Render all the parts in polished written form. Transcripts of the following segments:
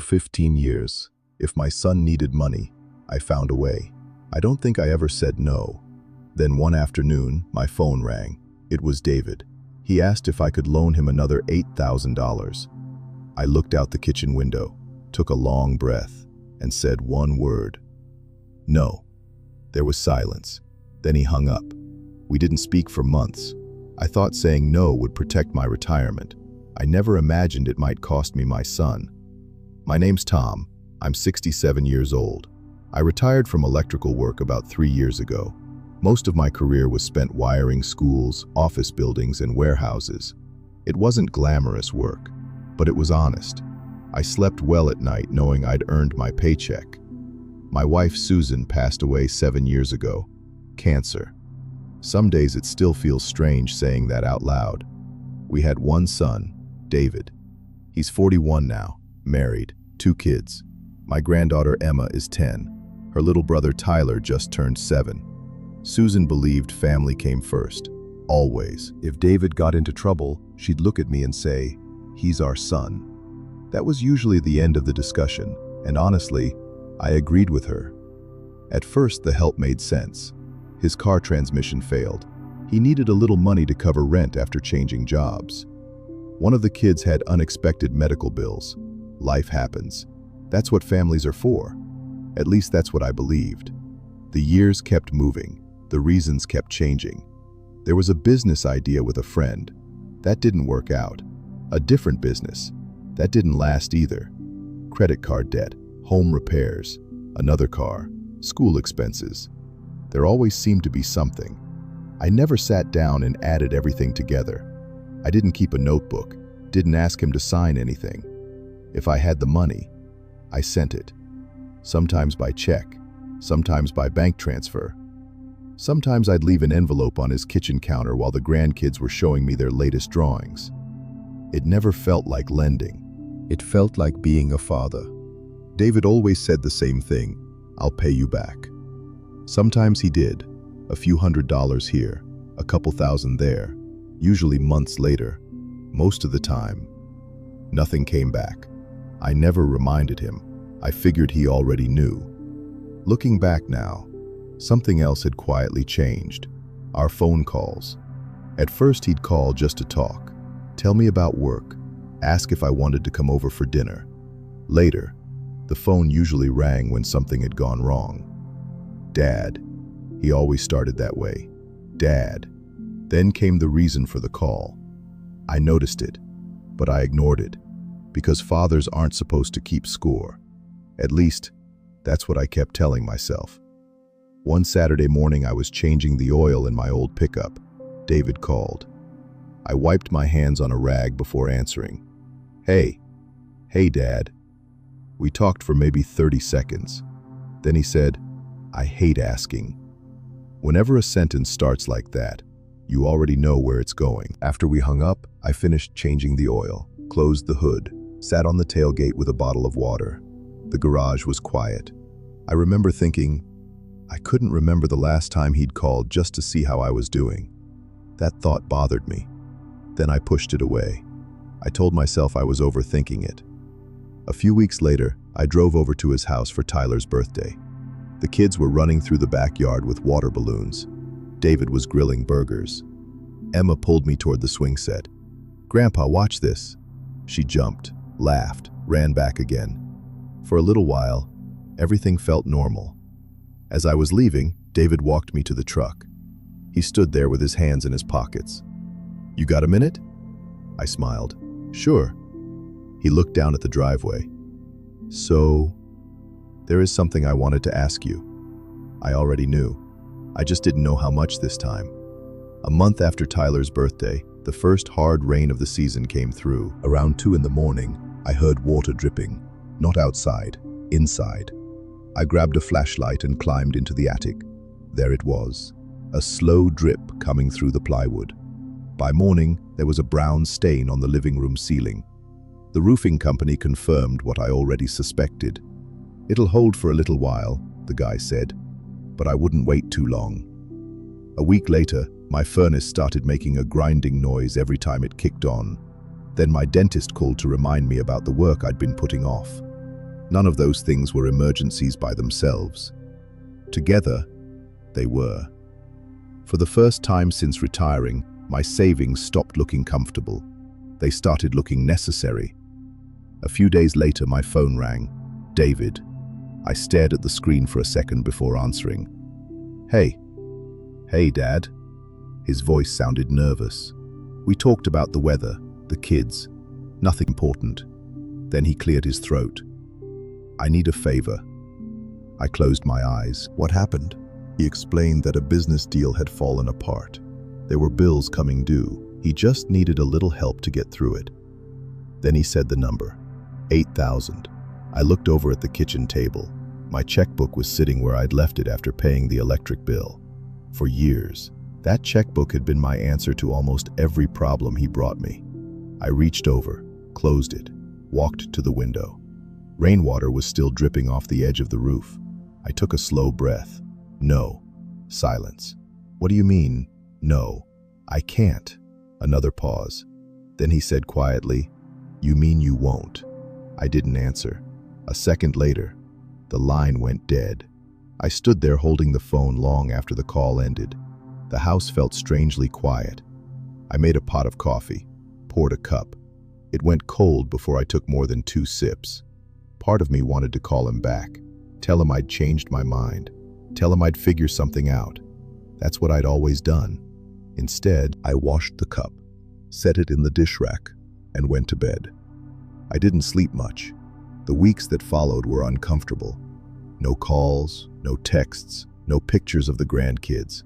For 15 years, if my son needed money, I found a way. I don't think I ever said no. Then one afternoon, my phone rang. It was David. He asked if I could loan him another $8,000. I looked out the kitchen window, took a long breath, and said one word. No. There was silence. Then he hung up. We didn't speak for months. I thought saying no would protect my retirement. I never imagined it might cost me my son. My name's Tom. I'm 67 years old. I retired from electrical work about 3 years ago. Most of my career was spent wiring schools, office buildings, and warehouses. It wasn't glamorous work, but it was honest. I slept well at night knowing I'd earned my paycheck. My wife Susan passed away 7 years ago. Cancer. Some days it still feels strange saying that out loud. We had one son, David. He's 41 now, married, 2 kids. My granddaughter Emma is 10. Her little brother Tyler just turned 7. Susan believed family came first, always. If David got into trouble, she'd look at me and say, "He's our son." That was usually the end of the discussion, and honestly, I agreed with her. At first, the help made sense. His car transmission failed. He needed a little money to cover rent after changing jobs. One of the kids had unexpected medical bills. Life happens. That's what families are for. At least that's what I believed. The years kept moving. The reasons kept changing. There was a business idea with a friend. That didn't work out. A different business. That didn't last either. Credit card debt, home repairs, another car, school expenses. There always seemed to be something. I never sat down and added everything together. I didn't keep a notebook, didn't ask him to sign anything. If I had the money, I sent it. Sometimes by check, sometimes by bank transfer. Sometimes I'd leave an envelope on his kitchen counter while the grandkids were showing me their latest drawings. It never felt like lending. It felt like being a father. David always said the same thing, "I'll pay you back." Sometimes he did, a few $100s here, a couple thousand there, usually months later. Most of the time, nothing came back. I never reminded him. I figured he already knew. Looking back now, something else had quietly changed. Our phone calls. At first he'd call just to talk, tell me about work, ask if I wanted to come over for dinner. Later, the phone usually rang when something had gone wrong. Dad. He always started that way. Dad. Then came the reason for the call. I noticed it, but I ignored it, because fathers aren't supposed to keep score. At least, that's what I kept telling myself. One Saturday morning I was changing the oil in my old pickup. David called. I wiped my hands on a rag before answering. Hey, Dad. We talked for maybe 30 seconds. Then he said, "I hate asking." Whenever a sentence starts like that, you already know where it's going. After we hung up, I finished changing the oil, closed the hood, sat on the tailgate with a bottle of water. The garage was quiet. I remember thinking, I couldn't remember the last time he'd called just to see how I was doing. That thought bothered me. Then I pushed it away. I told myself I was overthinking it. A few weeks later, I drove over to his house for Tyler's birthday. The kids were running through the backyard with water balloons. David was grilling burgers. Emma pulled me toward the swing set. "Grandpa, watch this." She jumped, laughed, ran back again. For a little while, everything felt normal. As I was leaving, David walked me to the truck. He stood there with his hands in his pockets. "You got a minute?" I smiled. "Sure." He looked down at the driveway. "So, there is something I wanted to ask you." I already knew. I just didn't know how much this time. A month after Tyler's birthday, the first hard rain of the season came through. Around 2 in the morning, I heard water dripping. Not outside, inside. I grabbed a flashlight and climbed into the attic. There it was, a slow drip coming through the plywood. By morning, there was a brown stain on the living room ceiling. The roofing company confirmed what I already suspected. "It'll hold for a little while," the guy said, but I wouldn't wait too long. A week later, my furnace started making a grinding noise every time it kicked on. Then my dentist called to remind me about the work I'd been putting off. None of those things were emergencies by themselves. Together, they were. For the first time since retiring, my savings stopped looking comfortable. They started looking necessary. A few days later, my phone rang. David. I stared at the screen for a second before answering. Hey. Hey, Dad. His voice sounded nervous. We talked about the weather, the kids, nothing important. Then he cleared his throat. I need a favor. I closed my eyes. What happened? He explained that a business deal had fallen apart. There were bills coming due. He just needed a little help to get through it. Then he said the number, 8,000. I looked over at the kitchen table. My checkbook was sitting where I'd left it after paying the electric bill. For years, that checkbook had been my answer to almost every problem he brought me. I reached over, closed it, walked to the window. Rainwater was still dripping off the edge of the roof. I took a slow breath. No. Silence. What do you mean, no? I can't. Another pause. Then he said quietly, You mean you won't? I didn't answer. A second later, the line went dead. I stood there holding the phone long after the call ended. The house felt strangely quiet. I made a pot of coffee, poured a cup. It went cold before I took more than 2 sips. Part of me wanted to call him back, tell him I'd changed my mind, tell him I'd figure something out. That's what I'd always done. Instead, I washed the cup, set it in the dish rack, and went to bed. I didn't sleep much. The weeks that followed were uncomfortable. No calls, no texts, no pictures of the grandkids.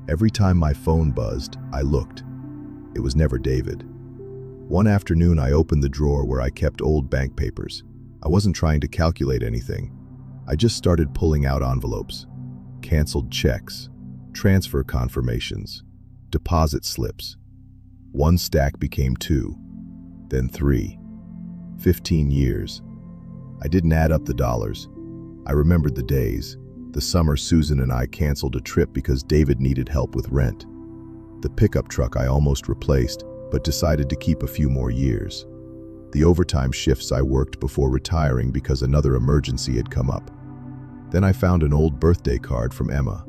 Every time my phone buzzed, I looked. It was never David. One afternoon, I opened the drawer where I kept old bank papers. I wasn't trying to calculate anything. I just started pulling out envelopes, canceled checks, transfer confirmations, deposit slips. One stack became 2, then 3. 15 years. I didn't add up the dollars. I remembered the days. The summer Susan and I canceled a trip because David needed help with rent. The pickup truck I almost replaced, but decided to keep a few more years. The overtime shifts I worked before retiring because another emergency had come up. Then I found an old birthday card from Emma.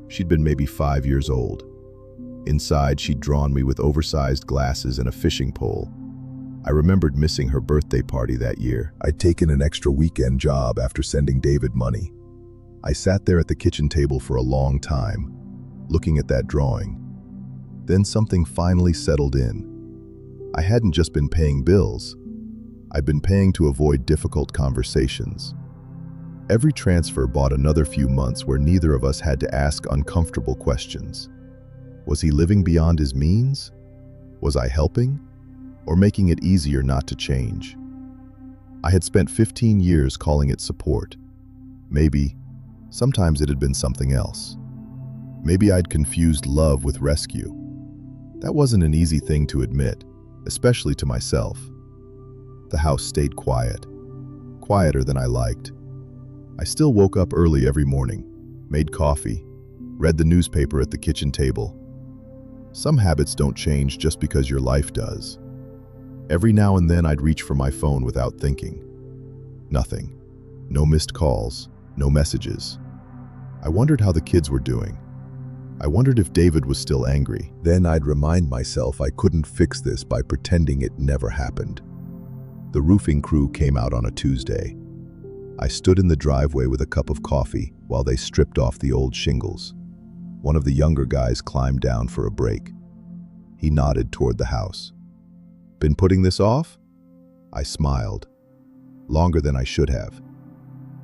She'd been maybe 5 years old. Inside, she'd drawn me with oversized glasses and a fishing pole. I remembered missing her birthday party that year. I'd taken an extra weekend job after sending David money. I sat there at the kitchen table for a long time, looking at that drawing. Then something finally settled in. I hadn't just been paying bills. I'd been paying to avoid difficult conversations. Every transfer bought another few months where neither of us had to ask uncomfortable questions. Was he living beyond his means? Was I helping? Or making it easier not to change? I had spent 15 years calling it support. Maybe, sometimes it had been something else. Maybe I'd confused love with rescue. That wasn't an easy thing to admit, especially to myself. The house stayed quiet, quieter than I liked. I still woke up early every morning, made coffee, read the newspaper at the kitchen table. Some habits don't change just because your life does. Every now and then I'd reach for my phone without thinking. Nothing. No missed calls, no messages. I wondered how the kids were doing. I wondered if David was still angry. Then I'd remind myself I couldn't fix this by pretending it never happened. The roofing crew came out on a Tuesday. I stood in the driveway with a cup of coffee while they stripped off the old shingles. One of the younger guys climbed down for a break. He nodded toward the house. Been putting this off? I smiled. Longer than I should have.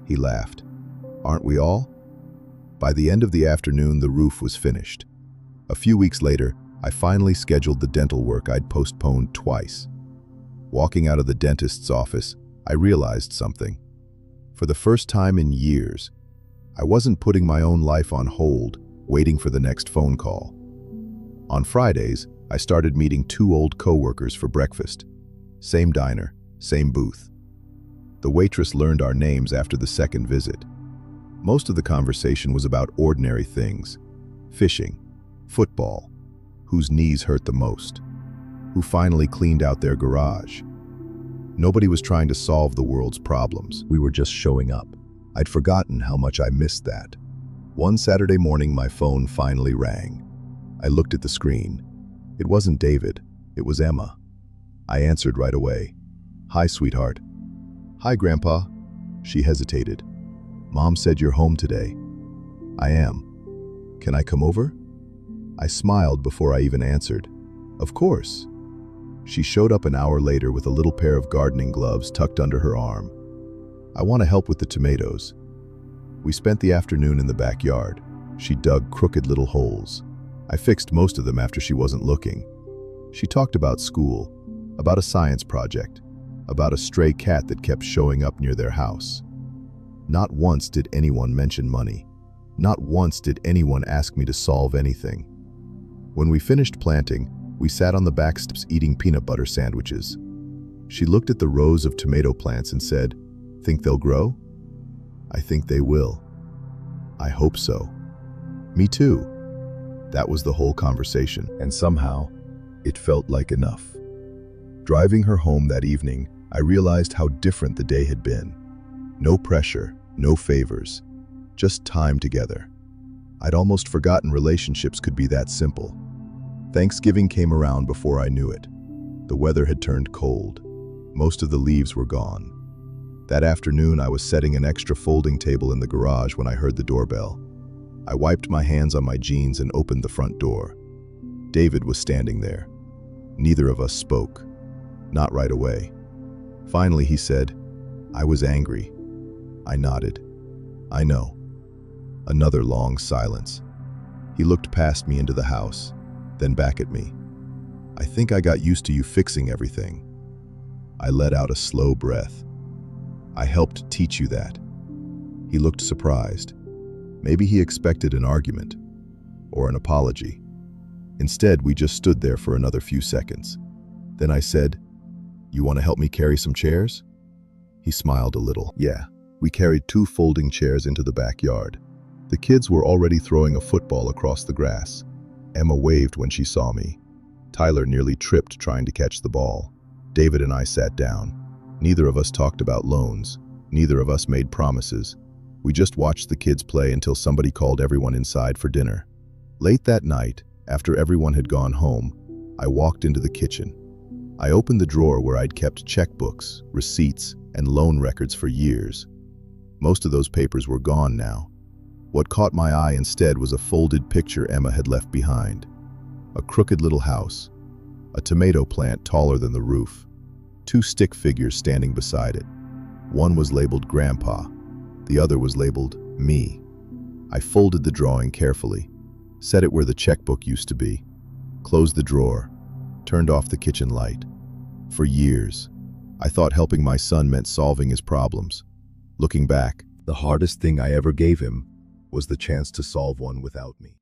He laughed. Aren't we all? By the end of the afternoon, the roof was finished. A few weeks later, I finally scheduled the dental work I'd postponed twice. Walking out of the dentist's office, I realized something. For the first time in years, I wasn't putting my own life on hold, waiting for the next phone call. On Fridays, I started meeting 2 old coworkers for breakfast. Same diner, same booth. The waitress learned our names after the second visit. Most of the conversation was about ordinary things. Fishing, football, whose knees hurt the most, who finally cleaned out their garage. Nobody was trying to solve the world's problems. We were just showing up. I'd forgotten how much I missed that. One Saturday morning, my phone finally rang. I looked at the screen. It wasn't David, it was Emma. I answered right away. "Hi, sweetheart." "Hi, Grandpa." She hesitated. "Mom said you're home today." "I am. Can I come over?" I smiled before I even answered. "Of course." She showed up an hour later with a little pair of gardening gloves tucked under her arm. "I want to help with the tomatoes." We spent the afternoon in the backyard. She dug crooked little holes. I fixed most of them after she wasn't looking. She talked about school, about a science project, about a stray cat that kept showing up near their house. Not once did anyone mention money. Not once did anyone ask me to solve anything. When we finished planting, we sat on the back steps eating peanut butter sandwiches. She looked at the rows of tomato plants and said, "Think they'll grow?" "I think they will." "I hope so." "Me too." That was the whole conversation, and somehow, it felt like enough. Driving her home that evening, I realized how different the day had been. No pressure, no favors, just time together. I'd almost forgotten relationships could be that simple. Thanksgiving came around before I knew it. The weather had turned cold. Most of the leaves were gone. That afternoon, I was setting an extra folding table in the garage when I heard the doorbell. I wiped my hands on my jeans and opened the front door. David was standing there. Neither of us spoke. Not right away. Finally, he said, "I was angry." I nodded. "I know." Another long silence. He looked past me into the house, then back at me. "I think I got used to you fixing everything." I let out a slow breath. "I helped teach you that." He looked surprised. Maybe he expected an argument or an apology. Instead, we just stood there for another few seconds. Then I said, "You want to help me carry some chairs?" He smiled a little. Yeah, we carried 2 folding chairs into the backyard. The kids were already throwing a football across the grass. Emma waved when she saw me. Tyler nearly tripped trying to catch the ball. David and I sat down. Neither of us talked about loans. Neither of us made promises. We just watched the kids play until somebody called everyone inside for dinner. Late that night, after everyone had gone home, I walked into the kitchen. I opened the drawer where I'd kept checkbooks, receipts, and loan records for years. Most of those papers were gone now. What caught my eye instead was a folded picture Emma had left behind. A crooked little house, a tomato plant taller than the roof, 2 stick figures standing beside it. One was labeled Grandpa, the other was labeled Me. I folded the drawing carefully, set it where the checkbook used to be, closed the drawer, turned off the kitchen light. For years, I thought helping my son meant solving his problems. Looking back, the hardest thing I ever gave him was the chance to solve one without me.